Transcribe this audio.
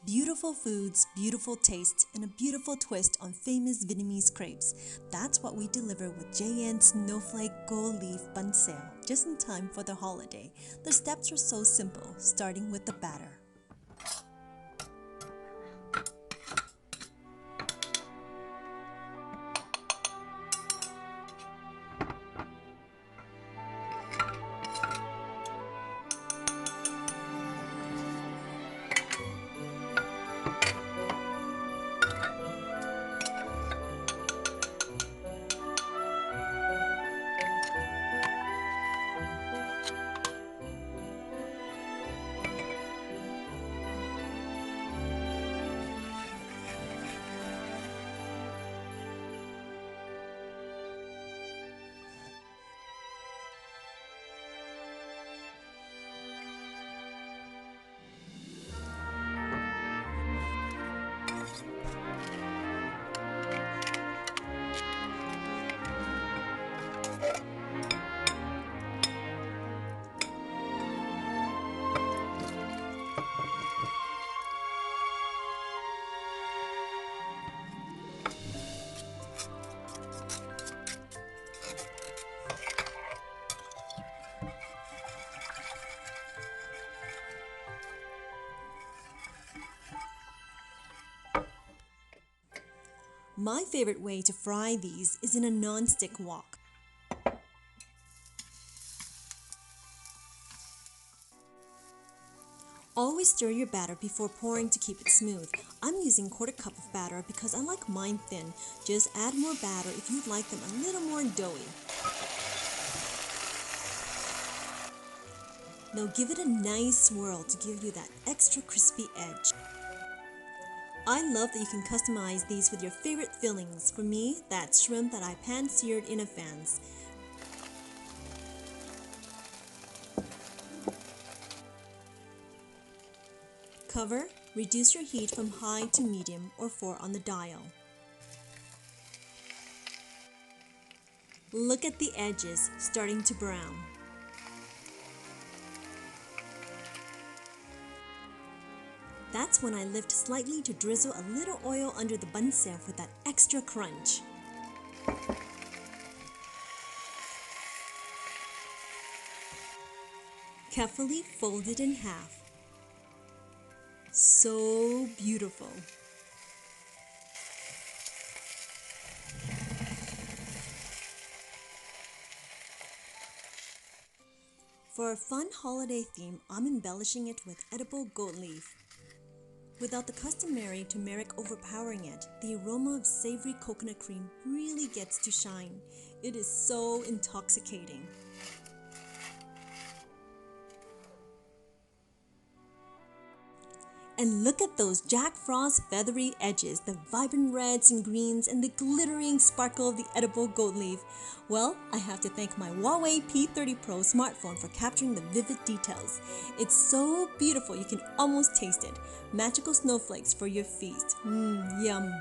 Beautiful foods, beautiful tastes, and a beautiful twist on famous Vietnamese crepes. That's what we deliver with JN Snowflake Gold Leaf Banh Xeo, just in time for the holiday. The steps are so simple, starting with the batter. My favorite way to fry these is in a non-stick wok. Always stir your batter before pouring to keep it smooth. I'm using 1/4 cup of batter because I like mine thin. Just add more batter if you'd like them a little more doughy. Now give it a nice swirl to give you that extra crispy edge. I love that you can customize these with your favorite fillings. For me, that's shrimp that I pan-seared in advance. Cover, reduce your heat from high to medium or 4 on the dial. Look at the edges starting to brown. That's when I lift slightly to drizzle a little oil under the Banh Xeo for that extra crunch. Carefully fold it in half. So beautiful. For a fun holiday theme, I'm embellishing it with edible goat leaf. Without the customary turmeric overpowering it, the aroma of savory coconut cream really gets to shine. It is so intoxicating. And look at those Jack Frost feathery edges, the vibrant reds and greens, and the glittering sparkle of the edible goat leaf. Well, I have to thank my Huawei P30 Pro smartphone for capturing the vivid details. It's so beautiful you can almost taste it. Magical snowflakes for your feast. Yum!